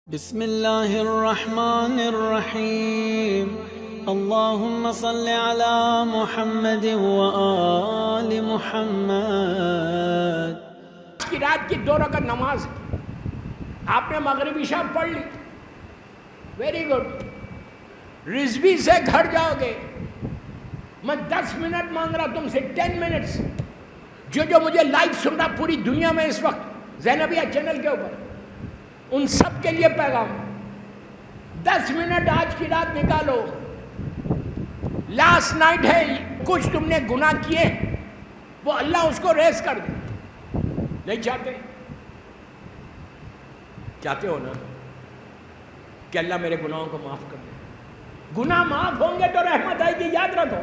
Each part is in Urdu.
بسم اللہ الرحمن الرحیم اللہم صل علی محمد وآل محمد۔ کی رات کی 2 رکعت نماز آپ نے مغربی عشاء پڑھ لی، ویری گڈ، رضوی سے گھر جاؤ گے۔ میں 10 منٹ مانگ رہا تم سے، 10 منٹس، جو مجھے لائیو سن رہا پوری دنیا میں اس وقت زینبیہ چینل کے اوپر، ان سب کے لیے پیغام، 10 منٹ آج کی رات نکالو۔ لاسٹ نائٹ ہے، کچھ تم نے گناہ کیے وہ اللہ اس کو ریز کر دے۔ نہیں چاہتے ہو نا کہ اللہ میرے گناہوں کو معاف کر دے؟ گناہ معاف ہوں گے تو رحمت آئے گی، یاد رکھو۔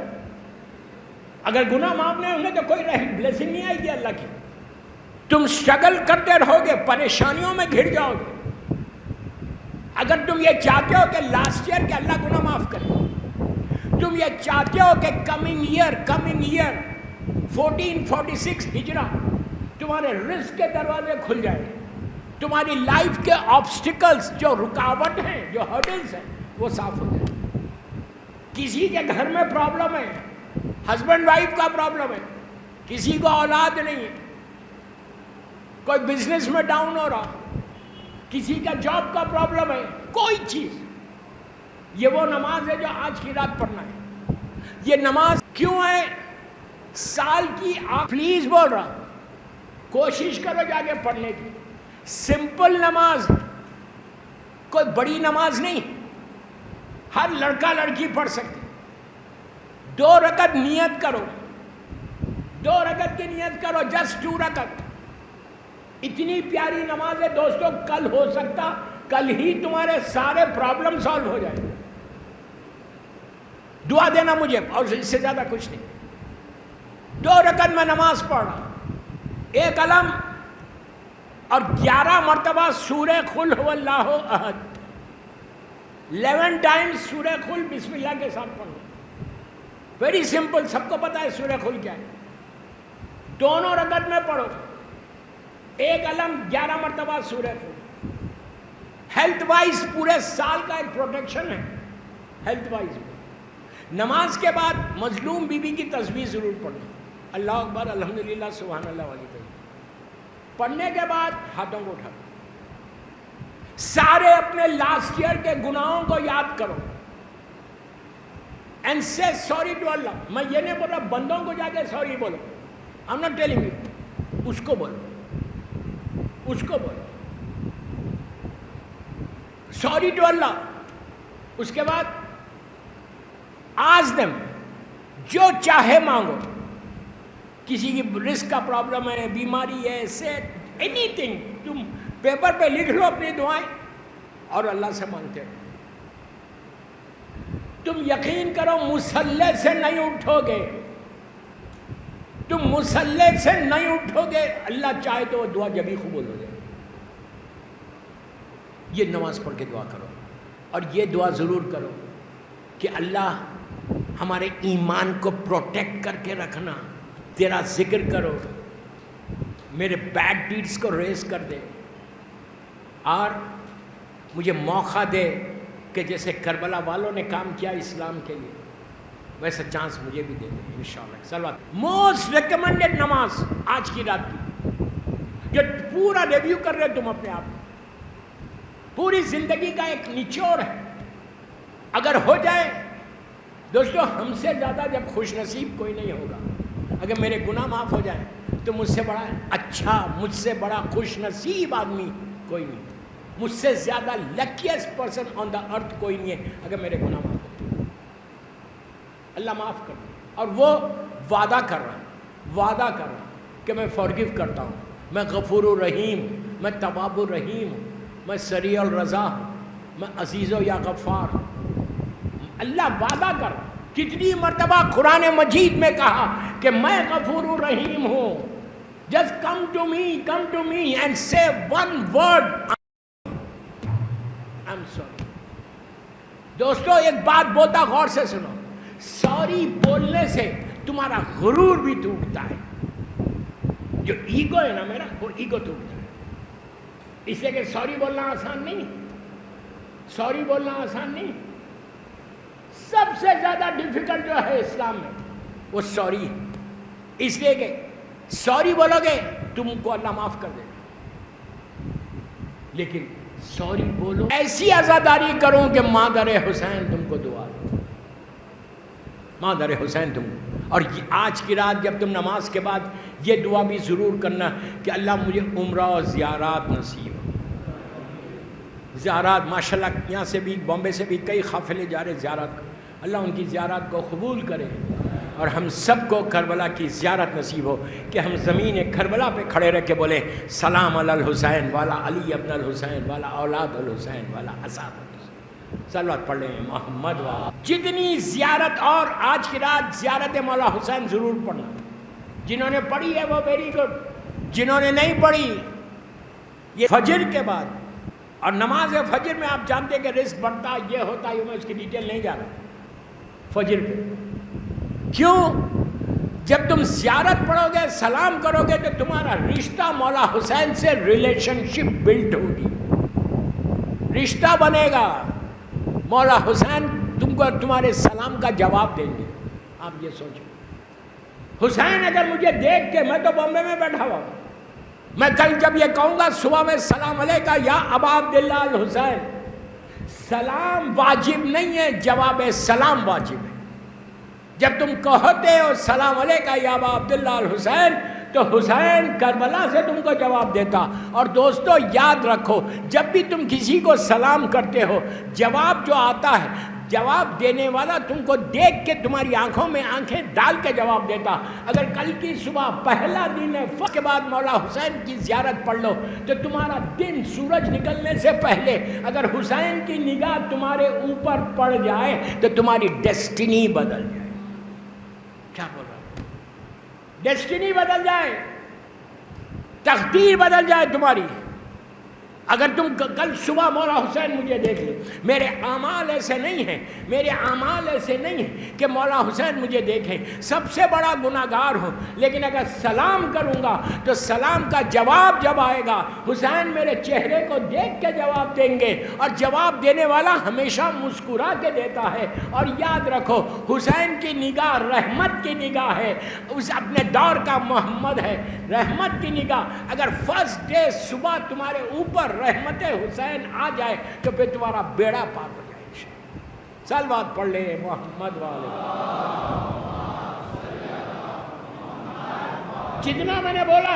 اگر گناہ معاف نہیں ہوں گے تو کوئی بلیسنگ نہیں آئے گی اللہ کی۔ تم اسٹرگل کرتے رہو گے، پریشانیوں میں گھر جاؤ گے۔ اگر تم یہ چاہتے ہو کہ لاسٹ ایئر کہ اللہ گناہ معاف کرے، تم یہ چاہتے ہو کہ کمنگ ایئر 1446 ہجرہ تمہارے رزق کے دروازے کھل جائے، تمہاری لائف کے آبسٹیکلز جو رکاوٹ ہیں، جو ہرڈلز ہیں، وہ صاف ہو جائے۔ کسی کے گھر میں پرابلم ہے، ہسبینڈ وائف کا پرابلم ہے، کسی کو اولاد نہیں ہے، کوئی بزنس میں ڈاؤن ہو رہا، کسی کا جاب کا پرابلم ہے، کوئی چیز، یہ وہ نماز ہے جو آج کی رات پڑھنا ہے۔ یہ نماز کیوں ہے؟ سال کی پلیز بول رہا، کوشش کرو جا کے پڑھنے کی۔ سمپل نماز، کوئی بڑی نماز نہیں، ہر لڑکا لڑکی پڑھ سکتے۔ 2 رکعت نیت کرو، 2 رکعت کی نیت کرو، جسٹ 2 رکعت۔ اتنی پیاری نماز ہے دوستو، کل ہو سکتا کل ہی تمہارے سارے پرابلم سالو ہو جائے۔ دعا دینا مجھے، اور اس سے زیادہ کچھ نہیں۔ 2 رکعت میں نماز پڑھ رہا، 1 قلم اور 11 مرتبہ سورہ قل هو اللہ احد، 11 ٹائمز سورہ قل بسم اللہ کے ساتھ پڑھنا۔ ویری سمپل، سب کو پتا ہے سورہ قل کیا ہے۔ دونوں رکعت میں پڑھو، 1 قلم 11 مرتبہ سورہ قل۔ ہیلتھ وائز پورے سال کا ایک پروٹیکشن ہے، ہیلتھ وائز۔ نماز کے بعد مظلوم بی بی کی تسبیح ضرور پڑھنا، اللہ اکبر، الحمدللہ، سبحان اللہ والی تسبیح۔ پڑھنے کے بعد ہاتھوں کو اٹھا، سارے اپنے لاسٹ ایئر کے گناہوں کو یاد کرو اینڈ سے سوری ٹو اللہ۔ میں یہ نہیں بول رہا بندوں کو جا کے سوری بولو، I am not telling you, اس کو بولو، اس کو بولو سوری ٹو اللہ۔ اس کے بعد آج دم جو چاہے مانگو، کسی کی رزق کا پرابلم ہے، بیماری ہے، سیٹ اینی تھنگ، تم پیپر پہ لکھ لو اپنی دعائیں اور اللہ سے مانگتے رہو۔ تم یقین کرو مصلی سے نہیں اٹھو گے، تم مصلی سے نہیں اٹھو گے، اللہ چاہے تو وہ دعا جبھی قبول ہو جائے۔ یہ نماز پڑھ کے دعا کرو، اور یہ دعا ضرور کرو کہ اللہ ہمارے ایمان کو پروٹیکٹ کر کے رکھنا، تیرا ذکر کرو، میرے بیڈ ڈیڈز کو ریز کر دے، اور مجھے موقع دے کہ جیسے کربلا والوں نے کام کیا اسلام کے لیے، ویسا چانس مجھے بھی دے دے انشاءاللہ۔ صلوات۔ موسٹ ریکمنڈڈ نماز آج کی رات کی، جو پورا ریویو کر رہے تم اپنے آپ کو، پوری زندگی کا ایک نچوڑ ہے۔ اگر ہو جائے دوستو، ہم سے زیادہ جب خوش نصیب کوئی نہیں ہوگا۔ اگر میرے گناہ معاف ہو جائیں تو مجھ سے بڑا اچھا، مجھ سے بڑا خوش نصیب آدمی کوئی نہیں، مجھ سے زیادہ لکیسٹ پرسن آن دا ارتھ کوئی نہیں ہے اگر میرے گناہ معاف ہو جائیں۔ اللہ معاف کر دے، اور وہ وعدہ کر رہا کہ میں فارگیو کرتا ہوں، میں غفور الرحیم، میں تواب الرحیم ہوں، میں سریع الرضا ہوں، میں عزیز و یا غفار ہوں۔ اللہ وعدہ کر، کتنی مرتبہ قرآن مجید میں کہا کہ میں غفور الرحیم ہوں، just come to me and say one word, I am sorry. دوستو ایک بات بولتا غور سے سنو، سوری بولنے سے تمہارا غرور بھی ٹوٹتا ہے، جو ایگو ہے نا میرا، وہ ایگو ٹوٹتا ہے۔ اس لیے کہ سوری بولنا آسان نہیں، سوری بولنا آسان نہیں. سب سے زیادہ ڈیفیکلٹ جو ہے اسلام میں وہ سوری ہے. اس لیے کہ سوری بولو گے تم کو اللہ معاف کر دے گا، لیکن سوری بولو ایسی عزاداری کرو کہ مادر حسین تم کو دعا دے، مادر حسین تم کو. اور آج کی رات جب تم نماز کے بعد یہ دعا بھی ضرور کرنا کہ اللہ مجھے عمرہ اور زیارات نصیب ہو. زیارات ماشاءاللہ یہاں سے بھی بامبے سے بھی کئی قافلے جا رہے زیارت کو، اللہ ان کی زیارت کو قبول کرے اور ہم سب کو کربلا کی زیارت نصیب ہو کہ ہم زمین کربلا پہ کھڑے رہ کے بولے سلام علی الحسین والا علی ابن الحسین والا اولاد الحسین والا اصحاب الحسین. صلوات پڑھ لیں محمد والا. جتنی زیارت، اور آج کی رات زیارت مولا حسین ضرور پڑھنا. جنہوں نے پڑھی ہے وہ ویری گڈ، جنہوں نے نہیں پڑھی یہ فجر کے بعد اور نماز فجر میں آپ جانتے کہ رزق بڑھتا یہ ہوتا ہے، میں اس کی ڈیٹیل نہیں جا رہا. فجر پہ کیوں؟ جب تم زیارت پڑھو گے سلام کرو گے تو تمہارا رشتہ مولا حسین سے ریلیشن شپ بلڈ ہوگی، رشتہ بنے گا. مولا حسین تم کو تمہارے سلام کا جواب دیں گے. آپ یہ سوچو، حسین اگر مجھے دیکھ کے، میں تو بامبے میں بیٹھا ہوا، میں کل جب یہ کہوں گا صبح میں سلام علیکہ یا ابا عبداللہ الحسین، سلام واجب نہیں ہے، جواب سلام واجب ہے. جب تم کہتے ہو سلام علیکہ یا ابا عبداللہ الحسین تو حسین کربلا سے تم کو جواب دیتا. اور دوستو یاد رکھو، جب بھی تم کسی کو سلام کرتے ہو جواب جو آتا ہے، جواب دینے والا تم کو دیکھ کے تمہاری آنکھوں میں آنکھیں ڈال کے جواب دیتا. اگر کل کی صبح پہلا دن ہے، فجر کے بعد مولا حسین کی زیارت پڑھ لو تو تمہارا دن سورج نکلنے سے پہلے اگر حسین کی نگاہ تمہارے اوپر پڑ جائے تو تمہاری ڈیسٹینی بدل جائے. کیا بول رہا ہوں؟ ڈیسٹینی بدل جائے، تقدیر بدل جائے تمہاری. اگر تم کل صبح مولا حسین مجھے دیکھ لے، میرے اعمال ایسے نہیں ہیں، میرے اعمال ایسے نہیں ہیں کہ مولا حسین مجھے دیکھیں، سب سے بڑا گناہگار ہوں، لیکن اگر سلام کروں گا تو سلام کا جواب جب آئے گا حسین میرے چہرے کو دیکھ کے جواب دیں گے. اور جواب دینے والا ہمیشہ مسکرا کے دیتا ہے. اور یاد رکھو حسین کی نگاہ رحمت کی نگاہ ہے، اس اپنے دور کا محمد ہے، رحمت کی نگاہ. اگر فرسٹ ڈے صبح تمہارے اوپر رحمت حسین آ جائے تو پھر تمہارا بیڑا پار ہو جائے. صلوات پڑھ لے محمد والے. جتنا میں نے بولا